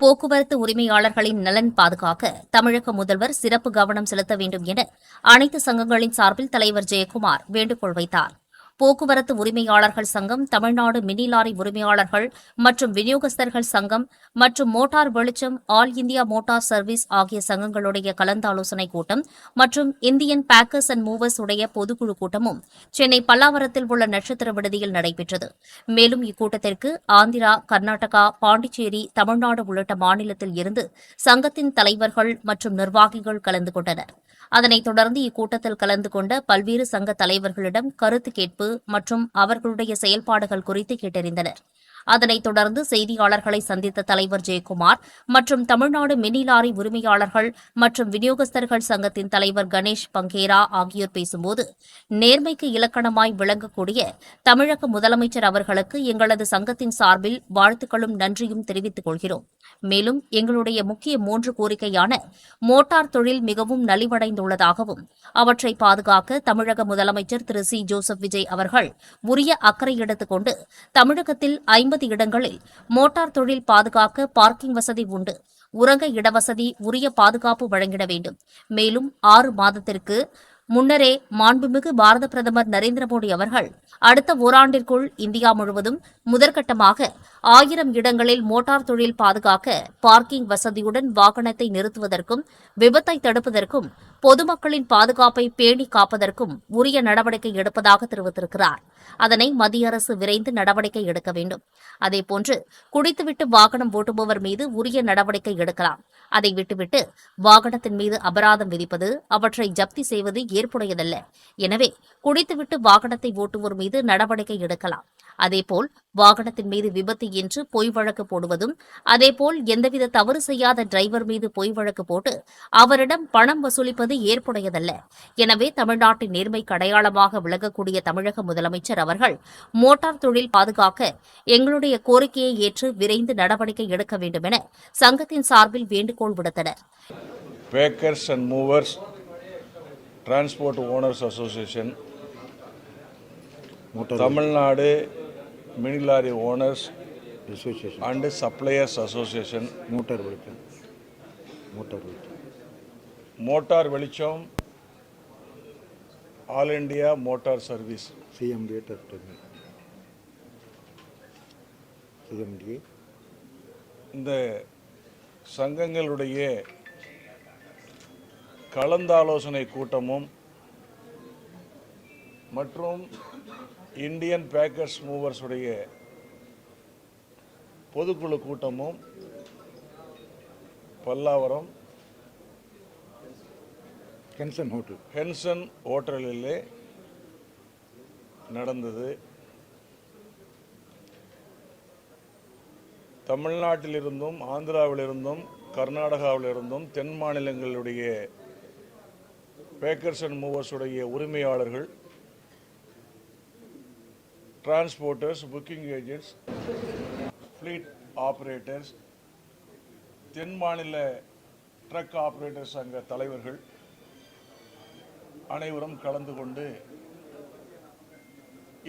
போக்குவரத்து உரிமையாளர்களின் நலன் பாதுகாக்க தமிழக முதல்வர் சிறப்பு கவனம் செலுத்த வேண்டும் என அனைத்து சங்கங்களின் சார்பில் தலைவர் ஜெயக்குமார் வேண்டுகோள் வைத்தார். போக்குவரத்து உரிமையாளர்கள் சங்கம், தமிழ்நாடு மினி லாரி உரிமையாளர்கள் மற்றும் விநியோகஸ்தர்கள் சங்கம் மற்றும் மோட்டார் வெளிச்சம், ஆல் இந்தியா மோட்டார் சர்வீஸ் ஆகிய சங்கங்களுடைய கலந்தாலோசனைக் கூட்டம் மற்றும் இந்தியன் பேக்கர்ஸ் அண்ட் மூவர்ஸ் உடைய பொதுக்குழு கூட்டமும் சென்னை பல்லாவரத்தில் உள்ள நட்சத்திர விடுதியில் நடைபெற்றது. மேலும் இக்கூட்டத்திற்கு ஆந்திரா, கர்நாடகா, பாண்டிச்சேரி, தமிழ்நாடு உள்ளிட்ட மாநிலத்தில் இருந்து சங்கத்தின் தலைவர்கள் மற்றும் நிர்வாகிகள் கலந்து கொண்டனர். அதனைத் தொடர்ந்து இக்கூட்டத்தில் கலந்து கொண்ட பல்வேறு சங்க தலைவர்களிடம் கருத்து கேட்பு மற்றும் அவர்களுடைய செயல்பாடுகள் குறித்து கேட்டறிந்தனர். அதனைத் தொடர்ந்து செய்தியாளர்களை சந்தித்த தலைவர் ஜெயக்குமார் மற்றும் தமிழ்நாடு மினி லாரி உரிமையாளர்கள் மற்றும் விநியோகஸ்தர்கள் சங்கத்தின் தலைவர் கணேஷ் பங்கேரா ஆகியோர் பேசும்போது, நேர்மைக்கு இலக்கணமாய் விளங்கக்கூடிய தமிழக முதலமைச்சர் அவர்களுக்கு எங்களது சங்கத்தின் சார்பில் வாழ்த்துக்களும் நன்றியும் தெரிவித்துக் கொள்கிறோம். மேலும் எங்களுடைய முக்கிய 3 கோரிக்கையான மோட்டார் தொழில் மிகவும் நலிவடைந்துள்ளதாகவும் அவற்றை பாதுகாக்க தமிழக முதலமைச்சர் திரு சி ஜோசப் விஜய் அவர்கள் உரிய அக்கறை எடுத்துக் கொண்டு தமிழகத்தில் 50 இடங்களில் மோட்டார் தொழில் பாதுகாக்க பார்க்கிங் வசதி உண்டு, உறங்க இடவசதி, உரிய பாதுகாப்பு வழங்கிட வேண்டும். மேலும் 6 மாதத்திற்கு முன்னரே மாண்புமிகு பாரத பிரதமர் நரேந்திர மோடி அவர்கள் அடுத்த ஓராண்டிற்குள் இந்தியா முழுவதும் முதற்கட்டமாக 1000 இடங்களில் மோட்டார் தொழில் பாதுகாக்க பார்க்கிங் வசதியுடன் வாகனத்தை நிறுத்துவதற்கும், விபத்தை தடுப்பதற்கும், பொதுமக்களின் பாதுகாப்பை பேணி காப்பதற்கும் உரிய நடவடிக்கை எடுப்பதாக தெரிவித்திருக்கிறார். அதனை மத்திய அரசு விரைந்து நடவடிக்கை எடுக்க வேண்டும். அதேபோன்று குடித்துவிட்டு வாகனம் ஓட்டுபவர் மீது உரிய நடவடிக்கை எடுக்கலாம். அதை விட்டுவிட்டு வாகனத்தின் மீது அபராதம் விதிப்பது, அவற்றை ஜப்தி செய்வது ஏற்புடையதல்ல. எனவே குடித்துவிட்டு வாகனத்தை ஓட்டுவோர் மீது நடவடிக்கை எடுக்கலாம். அதேபோல் வாகனத்தின் மீது விபத்து என்று பொய் வழக்கு போடுவதும், அதேபோல் எந்தவித தவறு செய்யாத டிரைவர் மீது பொய் வழக்கு போட்டு அவரிடம் பணம் வசூலிப்பது ஏற்புடையதல்ல. எனவே தமிழ்நாட்டின் நேர்மைக்கு அடையாளமாக விளங்கக்கூடிய தமிழக முதலமைச்சர் அவர்கள் மோட்டார் தொழில் பாதுகாக்க எங்களுடைய கோரிக்கையை ஏற்று விரைந்து நடவடிக்கை எடுக்க வேண்டும் என சங்கத்தின் சார்பில் வேண்டுகோள் விடுத்தனர். Packers and movers transport owners association, Tamil Nadu mini lorry owners and suppliers association, motor வெளிச்சம், ஆல் இண்டியா மோட்டார் சர்வீஸ், இந்த சங்கங்களுடைய கலந்தாலோசனை கூட்டமும் மற்றும் இந்தியன் பேக்கர்ஸ் மூவர்ஸ் உடைய பொதுக்குழு கூட்டமும் பல்லாவரம் ஹென்சன் ஹோட்டலிலே நடந்தது. தமிழ்நாட்டிலிருந்தும், ஆந்திராவிலிருந்தும், கர்நாடகாவிலிருந்தும், தென் மாநிலங்களுடைய பேக்கர்ஸ் அண்ட் மூவர்ஸ் உடைய உரிமையாளர்கள், transporters, booking agents, fleet operators, தென் மாநில ட்ரக் ஆபரேட்டர்ஸ் சங்க தலைவர்கள் அனைவரும் கலந்து கொண்டு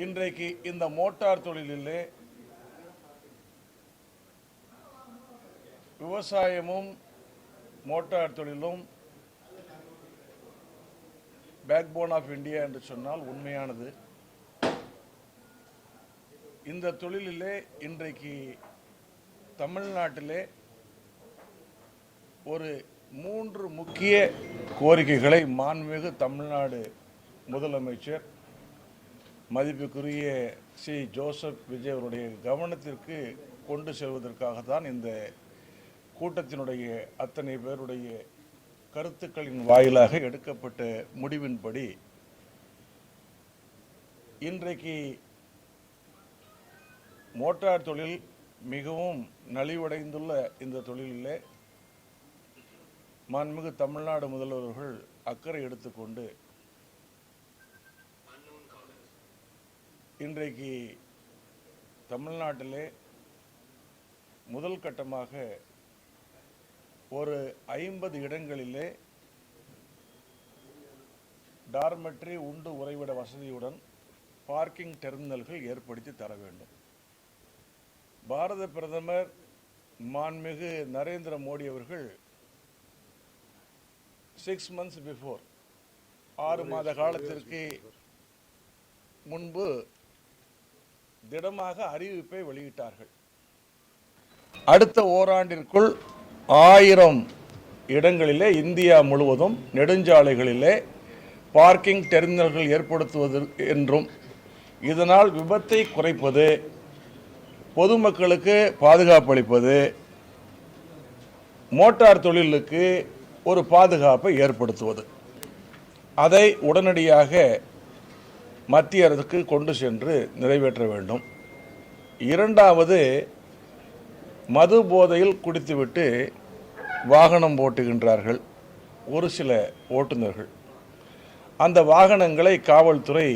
இன்றைக்கு இந்த மோட்டார் தொழிலிலே விவசாயமும் மோட்டார் தொழிலும் பேக்போன் ஆஃப் இந்தியா என்று சொன்னால் உண்மையானது. இந்த தொழிலிலே இன்றைக்கு தமிழ்நாட்டிலே ஒரு 3 முக்கிய கோரிக்கைகளை மாண்புமிகு தமிழ்நாடு முதலமைச்சர் மதிப்புக்குரிய சி ஜோசப் விஜய் அவருடைய கவனத்திற்கு கொண்டு செல்வதற்காகத்தான் இந்த கூட்டத்தினுடைய அத்தனை பேருடைய கருத்துக்களின் வாயிலாக எடுக்கப்பட்ட முடிவின்படி இன்றைக்கு மோட்டார் தொழில் மிகவும் நலிவடைந்துள்ள இந்த தொழிலிலே மாண்புமிகு தமிழ்நாடு முதல்வர்கள் அக்கறை எடுத்துக்கொண்டு இன்றைக்கு தமிழ்நாட்டிலே முதல் கட்டமாக ஒரு 50 இடங்களிலே டார்மெட்ரி, உண்டு உறைவிட வசதியுடன் பார்க்கிங் டெர்மினல்கள் ஏற்படுத்தி தர வேண்டும். பாரத பிரதமர் மாண்புமிகு நரேந்திர மோடி அவர்கள் 6 months பிஃபோர் 6 மாத காலத்திற்கு முன்பு திடமாக அறிவிப்பை வெளியிட்டார்கள். அடுத்த ஓராண்டிற்குள் 1000 இடங்களிலே இந்தியா முழுவதும் நெடுஞ்சாலைகளிலே பார்க்கிங் டெர்மினல்கள் ஏற்படுத்துவது என்றும் இதனால் விபத்தை குறைப்பது, பொதுமக்களுக்கு பாதுகாப்பு அளிப்பது, மோட்டார் தொழிலுக்கு ஒரு பாதுகாப்பை ஏற்படுத்துவது, அதை உடனடியாக மத்திய அரசுக்கு கொண்டு சென்று நிறைவேற்ற வேண்டும். இரண்டாவது, மது போதையில் குடித்துவிட்டு வாகனம் ஓட்டுகின்றார்கள் ஒரு சில ஓட்டுநர்கள். அந்த வாகனங்களை காவல்துறை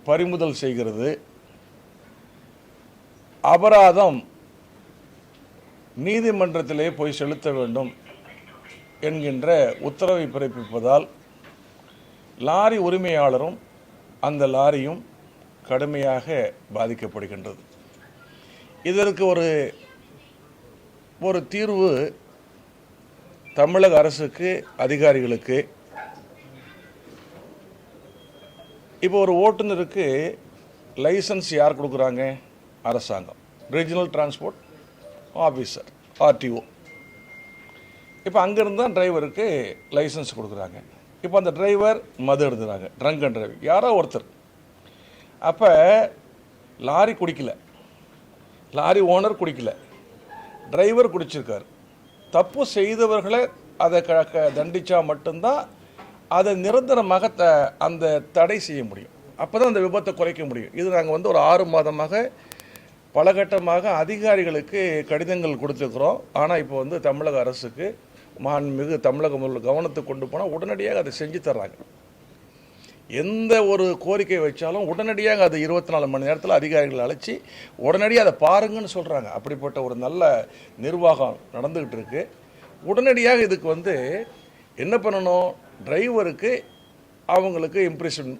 பறிமுதல் செய்கிறது. அபராதம் நீதிமன்றத்திலே போய் செலுத்த வேண்டும் என்கின்ற உத்தரவை பிறப்பிப்பதால் லாரி உரிமையாளரும் அந்த லாரியும் கடுமையாக பாதிக்கப்படுகின்றது. இதற்கு ஒரு தீர்வு தமிழக அரசுக்கு, அதிகாரிகளுக்கு. இப்போ ஒரு ஓட்டுநருக்கு லைசன்ஸ் யார் கொடுக்குறாங்க? அரசாங்கம், ரீஜனல் டிரான்ஸ்போர்ட் ஆஃபீஸர், ஆர்டிஓ. இப்போ அங்கேருந்து தான் டிரைவருக்கு லைசன்ஸ் கொடுக்குறாங்க. இப்போ அந்த டிரைவர் மது எடுத்துறாங்க, ட்ரங்க் அண்ட் டிரைவிங், யாரோ ஒருத்தர். அப்போ லாரி குடிக்கல, லாரி ஓனர் குடிக்கல, டிரைவர் குடிச்சிருக்கார். தப்பு செய்தவர்களை அதை தண்டிச்சா மட்டும்தான் அதை நிரந்தரமாக அந்த தடை செய்ய முடியும். அப்போ தான் அந்த விபத்தை குறைக்க முடியும். இது நாங்கள் ஒரு 6 மாதமாக பலகட்டமாக அதிகாரிகளுக்கு கடிதங்கள் கொடுத்துருக்குறோம். ஆனால் இப்போ தமிழக அரசுக்கு மாண்புமிகு தமிழக முதல்வர் கவனத்துக்கு கொண்டு போனால் உடனடியாக அதை செஞ்சு தர்றாங்க. எந்த ஒரு கோரிக்கை வச்சாலும் உடனடியாக அது 24 மணி நேரத்தில் அதிகாரிகளை அழைச்சி உடனடியாக அதை பாருங்கன்னு சொல்கிறாங்க. அப்படிப்பட்ட ஒரு நல்ல நிர்வாகம் நடந்துக்கிட்டு இருக்கு. உடனடியாக இதுக்கு என்ன பண்ணணும்? டிரைவருக்கு அவங்களுக்கு இம்ப்ரெஷன்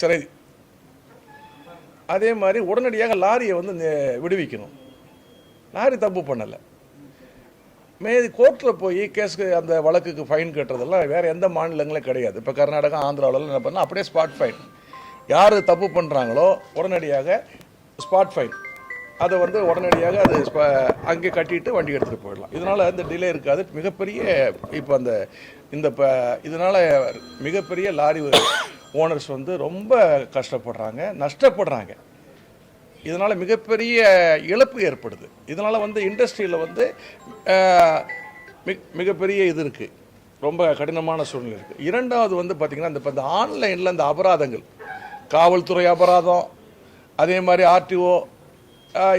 சிறை, அதே மாதிரி உடனடியாக லாரியை விடுவிக்கணும். லாரி தப்பு பண்ணலை, கோர்ட்டில் போய் கேஸுக்கு அந்த வழக்குக்கு ஃபைன் கட்டுறதெல்லாம் வேறு எந்த மாநிலங்களும் கிடையாது. இப்போ கர்நாடகா, ஆந்திராவில் என்ன பண்ணால் அப்படியே ஸ்பாட் ஃபைன். யார் தப்பு பண்ணுறாங்களோ உடனடியாக ஸ்பாட் ஃபைன், அதை உடனடியாக அது அங்கே கட்டிட்டு வண்டி எடுத்துகிட்டு போயிடலாம். இதனால் இந்த டிலே இருக்காது. மிகப்பெரிய இப்போ இதனால் மிகப்பெரிய லாரி ஓனர்ஸ் ரொம்ப கஷ்டப்படுறாங்க, நஷ்டப்படுறாங்க. இதனால் மிகப்பெரிய இழப்பு ஏற்படுது. இதனால் இண்டஸ்ட்ரியில் மிகப்பெரிய இது இருக்குது, ரொம்ப கடினமான சூழ்நிலை இருக்குது. இரண்டாவது பார்த்திங்கன்னா இந்த ஆன்லைனில் இந்த அபராதங்கள், காவல்துறை அபராதம், அதே மாதிரி ஆர்டிஓ,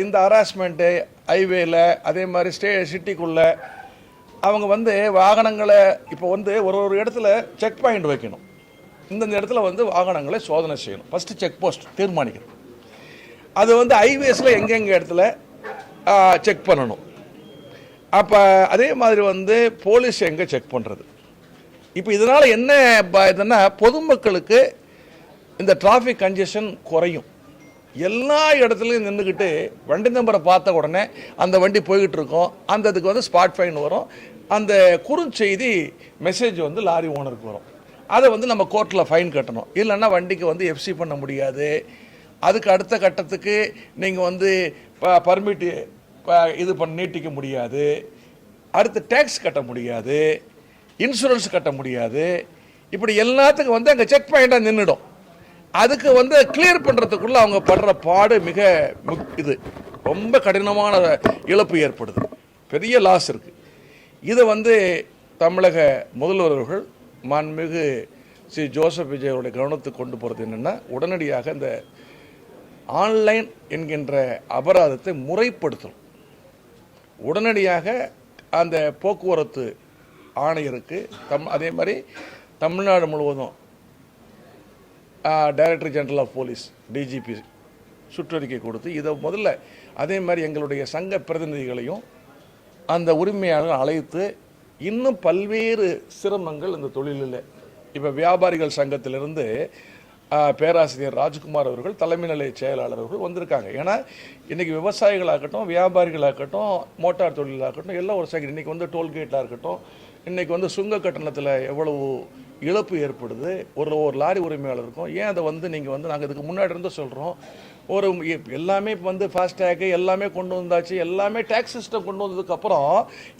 இந்த ஹராஸ்மெண்ட்டு ஹைவேல, அதே மாதிரி சிட்டிக்குள்ளே அவங்க வாகனங்களை இப்போ ஒரு இடத்துல செக் பாயிண்ட் வைக்கணும். இந்தந்த இடத்துல வாகனங்களை சோதனை செய்யணும். ஃபஸ்ட்டு செக் போஸ்ட் தீர்மானிக்கணும். அது ஹைவேஸில் எங்கெங்கே இடத்துல செக் பண்ணணும். அப்போ அதே மாதிரி போலீஸ் எங்கே செக் பண்ணுறது. இப்போ இதனால் என்ன இதுன்னா பொதுமக்களுக்கு இந்த டிராஃபிக் கன்ஜெஷன் குறையும். எல்லா இடத்துலையும் நின்றுக்கிட்டு வண்டி நம்பரை பார்த்த உடனே அந்த வண்டி போய்கிட்டு இருக்கோம், அந்த இதுக்கு ஸ்பாட் ஃபைன் வரும். அந்த குறுஞ்செய்தி மெசேஜ் லாரி ஓனருக்கு வரும். அதை நம்ம கோர்ட்டில் ஃபைன் கட்டணும். இல்லைன்னா வண்டிக்கு எஃப்சி பண்ண முடியாது. அதுக்கு அடுத்த கட்டத்துக்கு நீங்கள் பர்மிட் இது நீட்டிக்க முடியாது. அடுத்து டேக்ஸ் கட்ட முடியாது, இன்சூரன்ஸ் கட்ட முடியாது. இப்படி எல்லாத்துக்கும் அங்கே செக் பாயிண்டாக நின்றுடும். அதுக்கு கிளியர் பண்ணுறதுக்குள்ளே அவங்க படுற பாடு இது ரொம்ப கடினமான இழப்பு ஏற்படுது, பெரிய லாஸ் இருக்குது. இதை தமிழக முதல்வர்கள் மாண்புமிகு ஸ்ரீ ஜோசப் விஜயோடைய கவனத்துக்கு கொண்டு போகிறது என்னென்னா, உடனடியாக இந்த ஆன்லைன் என்கின்ற அபராதத்தை முறைப்படுத்தணும். உடனடியாக அந்த போக்குவரத்து ஆணையருக்கு அதே மாதிரி தமிழ்நாடு முழுவதும் director general of police, DGP சுற்றறிக்கை கொடுத்து இதை முதல்ல அதே மாதிரி எங்களுடைய சங்க பிரதிநிதிகளையும் அந்த உரிமையாளர்கள் அழைத்து இன்னும் பல்வேறு சிரமங்கள் இந்த தொழிலில் இப்போ வியாபாரிகள் சங்கத்திலிருந்து பேராசிரியர் ராஜ்குமார் அவர்கள், தலைமை நிலைய செயலாளர் அவர்கள் வந்திருக்காங்க. ஏன்னா இன்றைக்கி விவசாயிகளாகட்டும், வியாபாரிகளாகட்டும், மோட்டார் தொழிலாகட்டும், எல்லாம் ஒரு செகண்ட். இன்றைக்கி வந்து டோல்கேட்டாக இருக்கட்டும், இன்றைக்கி வந்து சுங்க கட்டணத்தில் எவ்வளவு இழப்பு ஏற்படுது ஒரு லாரி உரிமையாளருக்கும். ஏன் அதை வந்து நீங்கள் வந்து நாங்கள் இதுக்கு முன்னாடி இருந்து சொல்கிறோம், ஒரு எல்லாமே இப்போ வந்து ஃபாஸ்டேகு எல்லாமே கொண்டு வந்தாச்சு, எல்லாமே டேக்ஸ் சிஸ்டம் கொண்டு வந்ததுக்கப்புறம்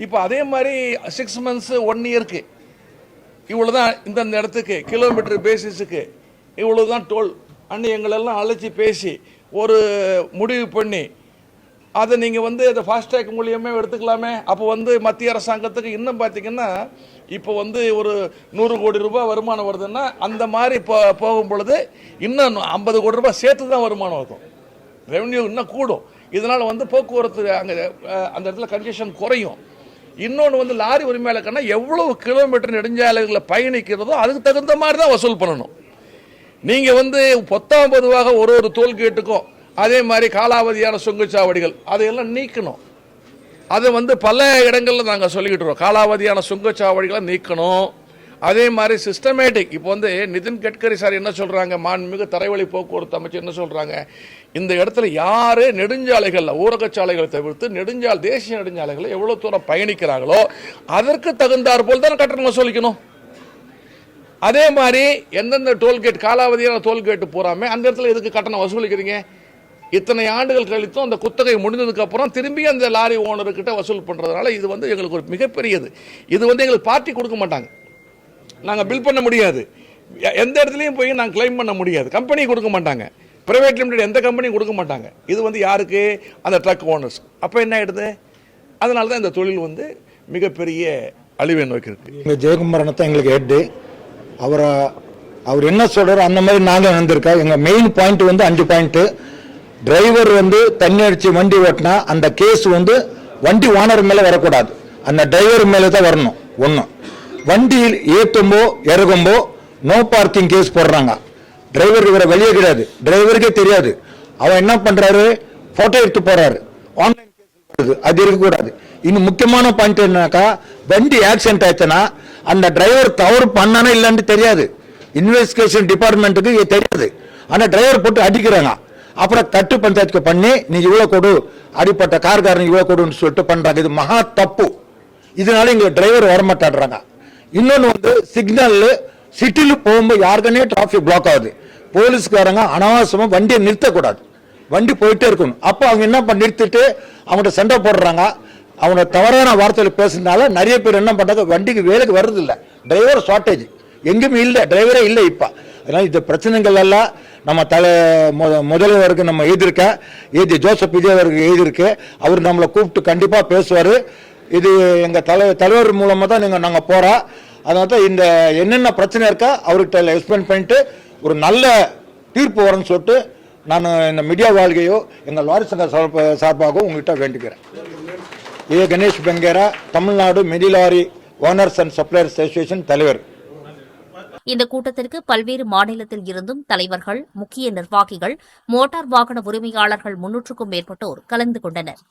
இப்போ அதே மாதிரி 6 months 1 yearக்கு இவ்வளோ தான் இந்தந்த இடத்துக்கு கிலோமீட்டர் பேசிஸுக்கு இவ்வளோ தான் டோல் அண்ணி எங்களெல்லாம் அழைச்சி பேசி ஒரு முடிவு பண்ணி அதை நீங்கள் வந்து அதை ஃபாஸ்டேக் மூலியமே எடுத்துக்கலாமே. அப்போ வந்து மத்திய அரசாங்கத்துக்கு இன்னும் பார்த்தீங்கன்னா இப்போ வந்து ஒரு 100 கோடி ரூபாய் வருமானம் வருதுன்னா அந்த மாதிரி போகும் பொழுது இன்னும் 50 கோடி ரூபாய் சேர்த்து தான் வருமானம் வரும், ரெவன்யூ இன்னும் கூடும். இதனால் வந்து போக்குவரத்து அங்கே அந்த இடத்துல கன்ஜெஷன் குறையும். இன்னொன்று வந்து லாரி உரிமையாளருக்குன்னா எவ்வளவு கிலோமீட்டர் நெடுஞ்சாலைகளில் பயணிக்கிறதோ அதுக்கு தகுந்த மாதிரி தான் வசூல் பண்ணணும். நீங்கள் வந்து 19 ஒரு டோல்கேட்டுக்கும் அதே மாதிரி காலாவதியான சுங்கச்சாவடிகள் அதையெல்லாம் நீக்கணும். அதை வந்து பல இடங்களில் நாங்கள் சொல்லிக்கிட்டு இருக்கோம், காலாவதியான சுங்கச்சாவடிகளை நீக்கணும். அதே மாதிரி சிஸ்டமேட்டிக் இப்போ வந்து நிதின் கட்கரி சார் என்ன சொல்கிறாங்க, மாண்புமிகு தரைவழி போக்குவரத்து அமைச்சர் என்ன சொல்கிறாங்க, இந்த இடத்துல யார் நெடுஞ்சாலைகளில் ஊரகச்சாலைகளை தவிர்த்து தேசிய நெடுஞ்சாலைகளில் எவ்வளோ தூரம் பயணிக்கிறாங்களோ அதற்கு தகுந்தாற் போல் தான் கட்டணம் வசூலிக்கணும். அதே மாதிரி எந்தெந்த டோல்கேட் காலாவதியான டோல்கேட்டு போகாமல் அந்த இடத்துல எதுக்கு கட்டணம் வசூலிக்கிறீங்க? இத்தனை ஆண்டுகள் கழித்தும் அந்த குத்தகை முடிந்ததுக்கப்புறம் திரும்பி அந்த லாரி ஓனர்கிட்ட வசூல் பண்ணுறதுனால இது வந்து எங்களுக்கு ஒரு மிகப்பெரியது. இது வந்து எங்களுக்கு பார்ட்டி கொடுக்க மாட்டாங்க, நாங்கள் பில் பண்ண முடியாது, எந்த இடத்துலையும் போய் நாங்கள் கிளைம் பண்ண முடியாது, கம்பெனி கொடுக்க மாட்டாங்க, பிரைவேட் லிமிடெட் எந்த கம்பெனியும் கொடுக்க மாட்டாங்க. இது வந்து யாருக்கு? அந்த ட்ரக் ஓனர்ஸ். அப்போ என்ன ஆகிடுது? அதனால தான் இந்த தொழில் வந்து மிகப்பெரிய அழிவை நோக்கி இருக்கு. எங்கள் ஜெயக்குமாரனை தான் எங்களுக்கு ஹெட்டு. அவர் என்ன சொல்கிறாரோ அந்த மாதிரி நாங்கள் வந்திருக்கோம். எங்கள் மெயின் பாயிண்ட் வந்து 5 பாயிண்ட்டு. டிரைவர் வந்து தண்ணி அடித்து வண்டி ஓட்டினா அந்த கேஸ் வந்து வண்டி ஓனர் மேலே வரக்கூடாது, அந்த டிரைவர் மேலே தான் வரணும். ஒன்று, வண்டியில் ஏற்றும்போ இறங்கும்போ நோ பார்க்கிங் கேஸ் போடுறாங்க. டிரைவருக்கு வேற வெளியே கிடையாது, டிரைவருக்கே தெரியாது. அவன் என்ன பண்ணுறாரு, ஃபோட்டோ எடுத்து போகிறாரு, ஆன்லைன் கேஸ், அது இருக்கக்கூடாது. இன்னும் முக்கியமான பாயிண்ட் என்னன்னாக்கா, வண்டி ஆக்சிடென்ட் ஆயிடுச்சுன்னா அந்த டிரைவர் தவறு பண்ணானே இல்லைன்னு தெரியாது, இன்வெஸ்டிகேஷன் டிபார்ட்மெண்ட்டுக்கு தெரியாது. ஆனால் டிரைவர் போட்டு அடிக்கிறாங்க. அப்புறம் தட்டு பஞ்சாயத்துக்கு பண்ணி நீ இவ்வளோ கொடு, அடிப்பட்ட கார்காரன் இவ்வளோ கொடுன்னு சொல்லிட்டு பண்ணுறாங்க. இது மகா தப்பு. இதனால இங்கே டிரைவர் வரமாட்டாடுறாங்க. இன்னொன்று வந்து சிக்னல் சிட்டியில் போகும்போது யாருக்குன்னே டிராஃபிக் பிளாக் ஆகுது. போலீஸ்காரங்க அனாவசியமாக வண்டியை நிறுத்தக்கூடாது, வண்டி போயிட்டே இருக்கணும். அப்போ அவங்க என்ன பண்ணி நிறுத்திட்டு அவங்கள்ட்ட சண்டை போடுறாங்க. அவங்க தவறான வார்த்தையில் பேசுறதுனால நிறைய பேர் என்ன பண்ணுறாங்க, வண்டிக்கு வேலைக்கு வர்றது இல்லை, டிரைவர் ஷார்ட்டேஜ் எங்கேயுமே இல்லை, டிரைவரே இல்லை இப்போ. அதனால் இந்த பிரச்சனைகள் எல்லாம் நம்ம முதல்வருக்கு நம்ம எழுதி ஜோசப் விஜய் அவருக்கு எழுதியிருக்கு. அவர் நம்மளை கூப்பிட்டு கண்டிப்பாக பேசுவார். இது எங்கள் தலைவர் மூலமாக தான் நாங்கள் போகிறோம். அதனால தான் இந்த என்னென்ன பிரச்சனை இருக்கா அவர்கிட்ட எக்ஸ்பிளைன் பண்ணிட்டு ஒரு நல்ல தீர்ப்பு வரும்னு சொல்லிட்டு நான் இந்த மீடியா வாழ்க்கையோ எங்கள் லாரி சங்க சார்பாகவும் உங்கள்கிட்ட வேண்டிக்கிறேன். Ganesh Bengera, Tamil Nadu mini lorry owners and suppliers association தலைவர். இந்த கூட்டத்திற்கு பல்வேறு மாநிலத்தில் இருந்தும் தலைவர்கள், முக்கிய நிர்வாகிகள், மோட்டார் வாகன உரிமையாளர்கள் 300க்கும் மேற்பட்டோர் கலந்து கொண்டனர்.